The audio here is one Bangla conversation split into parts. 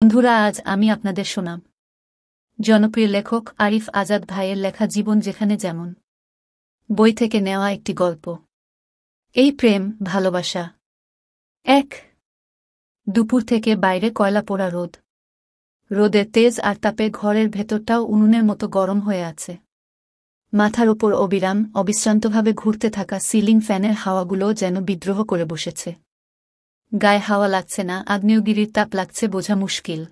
বন্ধুরা, আজ আমি আপনাদের শোনাব জনপ্রিয় লেখক আরিফ আজাদ ভাইয়ের লেখা জীবন যেখানে যেমন বই থেকে নেওয়া একটি গল্প। এই প্রেম ভালোবাসা। ১। দুপুর থেকে বাইরে কয়লা পোড়া রোদ। রোদের তেজ আর তাপে ঘরের ভেতরটাও উনুনের মতো গরম হয়ে আছে। মাথার উপর অবিশ্রান্তভাবে ঘুরতে থাকা সিলিং ফ্যানের হাওয়াগুলোও যেন বিদ্রোহ করে বসেছে। গায়ে হাওয়া লাগছে না, আগ্নেয়গিরির তাপ লাগছে বোঝা মুশকিল।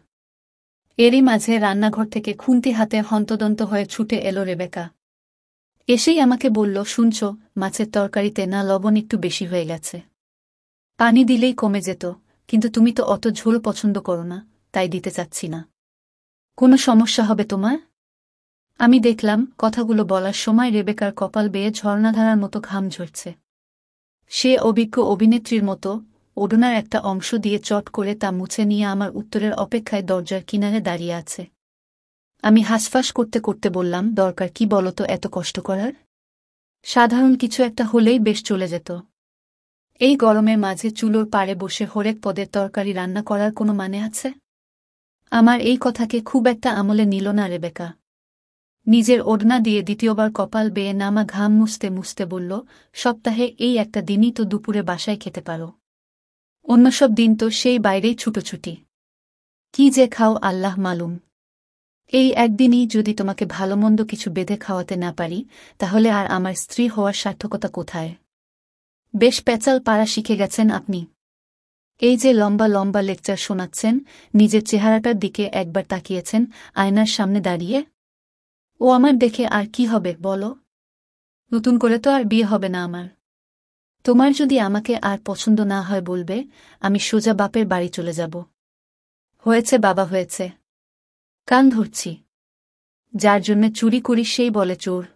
এরই মাঝে রান্নাঘর থেকে খুন্তি হাতে হন্তদন্ত হয়ে ছুটে এলো রেবেকা। এসেই আমাকে বলল, শুনছ, মাছের তরকারিতে না লবণ একটু বেশি হয়ে গেছে। পানি দিলেই কমে যেত, কিন্তু তুমি তো অত ঝোল পছন্দ করো না, তাই দিতে চাচ্ছি না। কোনো সমস্যা হবে তোমার? আমি দেখলাম কথাগুলো বলার সময় রেবেকার কপাল বেয়ে ঝর্ণাধারার মতো ঘাম ঝরছে। সে অভিজ্ঞ অভিনেত্রীর মতো ওড়নার একটা অংশ দিয়ে চট করে তা মুছে নিয়ে আমার উত্তরের অপেক্ষায় দরজার কিনারে দাঁড়িয়ে আছে। আমি হাসফাস করতে করতে বললাম, দরকার কি বলতো এত কষ্ট করার? সাধারণ কিছু একটা হলেই বেশ চলে যেত। এই গরমের মাঝে চুলোর পাড়ে বসে হরেক পদের তরকারি রান্না করার কোনো মানে আছে? আমার এই কথাকে খুব একটা আমলে নিল না রেবেকা। নিজের ওড়না দিয়ে দ্বিতীয়বার কপাল বেয়ে নামা ঘাম মুছতে মুছতে বলল, সপ্তাহে এই একটা দিনই তো দুপুরে বাসায় খেতে পারো। অন্য সব দিন তো সেই বাইরেই ছুটোছুটি। কি যে খাও আল্লাহ মালুম। এই একদিনই যদি তোমাকে ভালোমন্দ কিছু বেঁধে খাওয়াতে না পারি, তাহলে আর আমার স্ত্রী হওয়ার সার্থকতা কোথায়? বেশ প্যাচাল পাড়া শিখে গেছেন আপনি। এই যে লম্বা লম্বা লেকচার শোনাচ্ছেন, নিজের চেহারাটার দিকে একবার তাকিয়েছেন আয়নার সামনে দাঁড়িয়ে? ও আমার দেখে আর কি হবে বলো? নতুন করে তো আর বিয়ে হবে না আমার। তোমার যদি আমাকে আর পছন্দ না হয় বলবে, আমি সোজা বাপের বাড়ি চলে যাব। হয়েছে বাবা, হয়েছে। কান ধরছি। যার জন্যে চুরি করি সেই বলে চোর।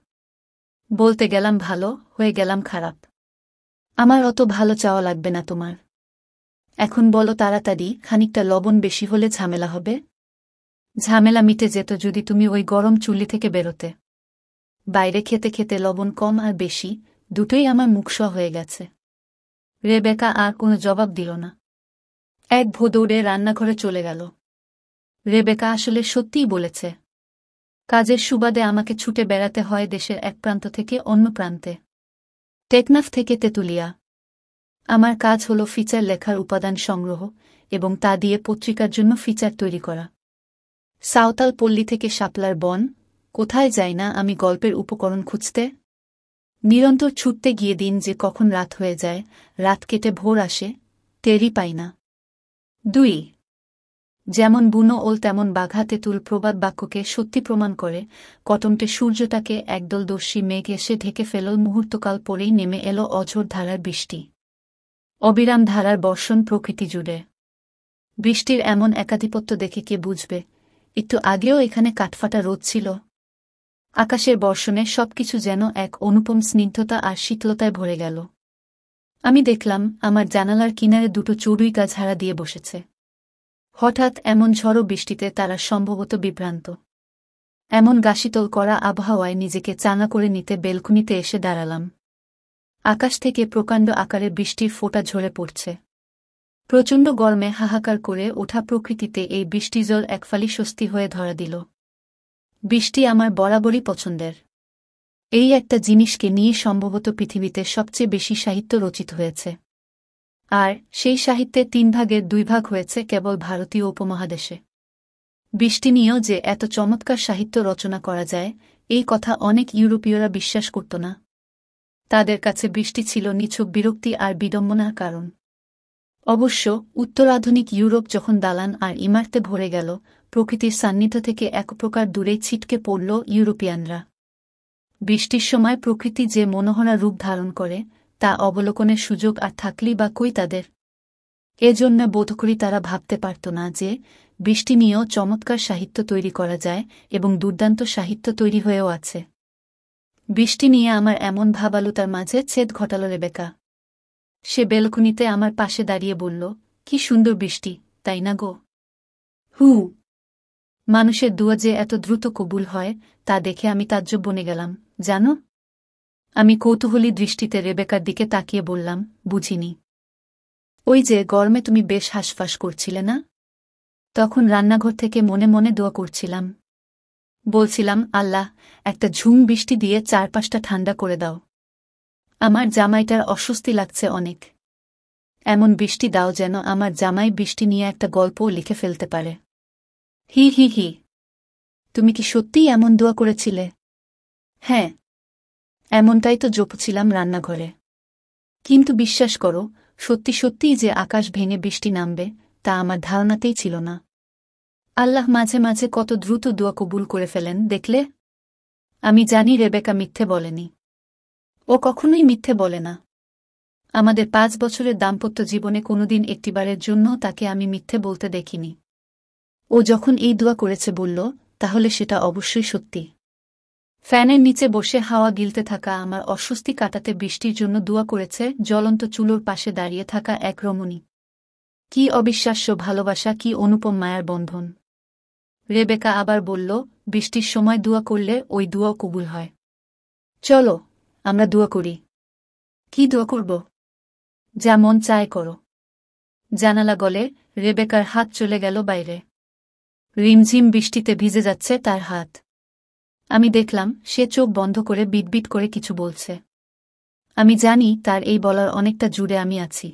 বলতে গেলাম ভালো, হয়ে গেলাম খারাপ। আমার অত ভালো চাওয়া লাগবে না তোমার। এখন বলো তাড়াতাড়ি, খানিকটা লবণ বেশি হলে ঝামেলা হবে? ঝামেলা মিটে যেত যদি তুমি ওই গরম চুল্লি থেকে বেরোতে। বাইরে খেতে খেতে লবণ কম আর বেশি দুটোই আমার মুখসহ হয়ে গেছে। রেবেকা আর কোনো জবাব দিল না। এক ভো দৌড়ে রান্নাঘরে চলে গেল। রেবেকা আসলে সত্যিই বলেছে। কাজের সুবাদে আমাকে ছুটে বেড়াতে হয় দেশের এক প্রান্ত থেকে অন্য প্রান্তে। টেকনাফ থেকে তেতুলিয়া। আমার কাজ হল ফিচার লেখার উপাদান সংগ্রহ এবং তা দিয়ে পত্রিকার জন্য ফিচার তৈরি করা। সাঁওতাল পল্লী থেকে শাপলার বন, কোথায় যাই না আমি গল্পের উপকরণ খুঁজতে। নিরন্তর ছুটতে গিয়ে দিন যে কখন রাত হয়ে যায়, রাত কেটে ভোর আসে, টেরই পাই না। ২। যেমন বুনো ওল তেমন বাঘা তেঁতুল প্রবাদ বাক্যকে সত্যি প্রমাণ করে। কটমটে সূর্যটাকে একদল দস্যি মেঘ এসে ঢেকে ফেল। মুহূর্তকাল পরেই নেমে এলো অঝোর ধারার বৃষ্টি। অবিরাম ধারার বর্ষণ প্রকৃতি জুড়ে। বৃষ্টির এমন একাধিপত্য দেখে কে বুঝবে একটু আগেও এখানে কাঠফাটা রোদ ছিল? আকাশের বর্ষণে সবকিছু যেন এক অনুপম স্নিগ্ধতা আর শীতলতায় ভরে গেল। আমি দেখলাম আমার জানালার কিনারে দুটো চড়ুই গাছ হারা দিয়ে বসেছে। হঠাৎ এমন ঝড়ো বৃষ্টিতে তারা সম্ভবত বিভ্রান্ত। এমন গাশিতল করা আবহাওয়ায় নিজেকে চাঙা করে নিতে বেলকুনিতে এসে দাঁড়ালাম। আকাশ থেকে প্রকাণ্ড আকারে বৃষ্টির ফোঁটা ঝরে পড়ছে। প্রচণ্ড গরমে হাহাকার করে ওঠা প্রকৃতিতে এই বৃষ্টিজল একফালি স্বস্তি হয়ে ধরা দিল। বৃষ্টি আমার বরাবরই পছন্দের। এই একটা জিনিসকে নিয়ে সম্ভবত পৃথিবীতে সবচেয়ে বেশি সাহিত্য রচিত হয়েছে। আর সেই সাহিত্যের ৩ ভাগের ২ ভাগ হয়েছে কেবল ভারতীয় উপমহাদেশে। বৃষ্টি নিয়েও যে এত চমৎকার সাহিত্য রচনা করা যায়, এই কথা অনেক ইউরোপীয়রা বিশ্বাস করত না। তাদের কাছে বৃষ্টি ছিল নিছক বিরক্তি আর বিড়ম্বনার কারণ। অবশ্য উত্তরাধুনিক ইউরোপ যখন দালান আর ইমারতে ভরে গেল, প্রকৃতির সান্নিধ্য থেকে এক প্রকার দূরেই ছিটকে পড়ল ইউরোপিয়ানরা। বৃষ্টির সময় প্রকৃতি যে মনোহরা রূপ ধারণ করে, তা অবলোকনের সুযোগ আর থাকলেই বা কই তাদের। এজন্য বোধ করি তারা ভাবতে পারত না যে বৃষ্টি নিয়েও চমৎকার সাহিত্য তৈরি করা যায় এবং দুর্দান্ত সাহিত্য তৈরি হয়েও আছে। বৃষ্টি নিয়ে আমার এমন ভাবালুতার মাঝে ছেদ ঘটাল রেবেকা। সে বেলকুনিতে আমার পাশে দাঁড়িয়ে বলল, কি সুন্দর বৃষ্টি, তাই না গো? হু। মানুষের দুয়া যে এত দ্রুত কবুল হয়, তা দেখে আমি তাজ্জব বনে গেলাম, জানো? আমি কৌতূহলী দৃষ্টিতে রেবেকার দিকে তাকিয়ে বললাম, বুঝিনি। ওই যে গরমে তুমি বেশ হাঁসফাঁস করছিলে না? তখন রান্নাঘর থেকে মনে মনে দোয়া করছিলাম। বলছিলাম, আল্লাহ, একটা ঝুম বৃষ্টি দিয়ে চারপাশটা ঠান্ডা করে দাও। আমার জামাইটার অস্বস্তি লাগছে অনেক। এমন বৃষ্টি দাও যেন আমার জামাই বৃষ্টি নিয়ে একটা গল্পও লিখে ফেলতে পারে। হি হি হি। তুমি কি সত্যিই এমন দোয়া করেছিলে? হ্যাঁ, এমনটাই তো জপছিলাম রান্নাঘরে। কিন্তু বিশ্বাস করো, সত্যি সত্যিই যে আকাশ ভেঙে বৃষ্টি নামবে তা আমার ধারণাতেই ছিল না। আল্লাহ মাঝে মাঝে কত দ্রুত দোয়া কবুল করে ফেলেন দেখলে। আমি জানি রেবেকা মিথ্যে বলেনি। ও কখনোই মিথ্যে বলে না। আমাদের 5 বছরের দাম্পত্য জীবনে কোনোদিন একটিবারের জন্য তাকে আমি মিথ্যে বলতে দেখিনি। ও যখন এই দোয়া করেছে বলল, তাহলে সেটা অবশ্যই সত্যি। ফ্যানের নিচে বসে হাওয়া গিলতে থাকা আমার অস্বস্তি কাটাতে বৃষ্টির জন্য দোয়া করেছে জ্বলন্ত চুলোর পাশে দাঁড়িয়ে থাকা এক রমণী। কি অবিশ্বাস্য ভালোবাসা, কি অনুপম মায়ার বন্ধন। রেবেকা আবার বলল, বৃষ্টির সময় দোয়া করলে ওই দোয়াও কবুল হয়। চলো, আমরা দোয়া করি। কি দোয়া করব? যা মন চায় করো। জানালা গলে রেবেকার হাত চলে গেল বাইরে। রিমঝিম বৃষ্টিতে ভিজে যাচ্ছে তার হাত। আমি দেখলাম সে চোখ বন্ধ করে বিটবিট করে কিছু বলছে। আমি জানি তার এই বলার অনেকটা জুড়ে আমি আছি।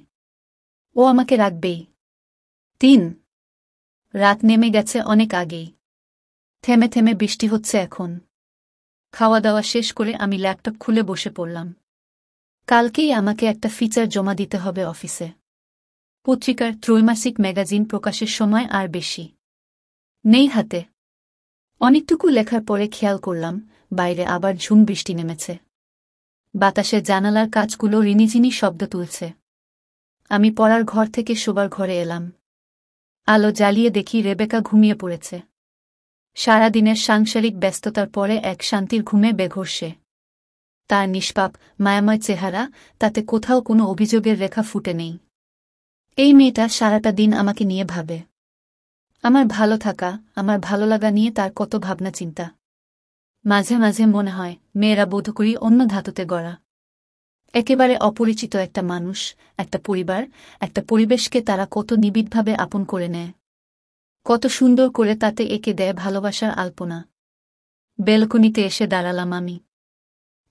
ও আমাকে রাখবেই। 3 রাত নেমে গেছে অনেক আগেই। থেমে থেমে বৃষ্টি হচ্ছে এখন। খাওয়া দাওয়া শেষ করে আমি ল্যাপটপ খুলে বসে পড়লাম। কালকেই আমাকে একটা ফিচার জমা দিতে হবে অফিসে। পত্রিকার ত্রৈমাসিক ম্যাগাজিন প্রকাশের সময় আর বেশি নেই হাতে। অনেকটুকু লেখার পরে খেয়াল করলাম বাইরে আবার ঝুম বৃষ্টি নেমেছে। বাতাসে জানালার কাঁচগুলো রিনিঝিনি শব্দ তুলছে। আমি পড়ার ঘর থেকে শোবার ঘরে এলাম। আলো জ্বালিয়ে দেখি রেবেকা ঘুমিয়ে পড়েছে। সারাদিনের সাংসারিক ব্যস্ততার পরে এক শান্তির ঘুমে বেঘোর সে। তার নিষ্পাপ মায়াময় চেহারা, তাতে কোথাও কোনো অভিযোগের রেখা ফুটে নেই। এই মেয়েটা সারাটা দিন আমাকে নিয়ে ভাবে। আমার ভালো থাকা, আমার ভালো লাগা নিয়ে তার কত ভাবনা চিন্তা। মাঝে মাঝে মনে হয় মেয়েরা বোধকরি অন্য ধাতুতে গড়া। একেবারে অপরিচিত একটা মানুষ, একটা পরিবার, একটা পরিবেশকে তারা কত নিবিড়ভাবে আপন করে নেয়। কত সুন্দর করে তাতে এঁকে দেয় ভালোবাসার আলপনা। বেলকনিতে এসে দাঁড়ালাম আমি।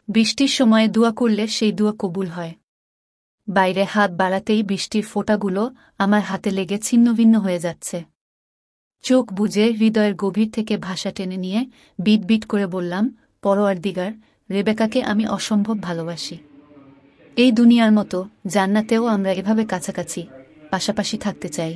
বৃষ্টির সময়ে দোয়া করলে সেই দোয়া কবুল হয়। বাইরে হাত বাড়াতেই বৃষ্টির ফোঁটাগুলো আমার হাতে লেগে ছিন্নভিন্ন হয়ে যাচ্ছে। চোখ বুজে হৃদয়ের গভীর থেকে ভাষা টেনে নিয়ে বিট বিট করে বললাম, পরওয়ারদিগার, রেবেকাকে আমি অসম্ভব ভালোবাসি। এই দুনিয়ার মতো জান্নাতেও আমরা এভাবে কাছাকাছি পাশাপাশি থাকতে চাই।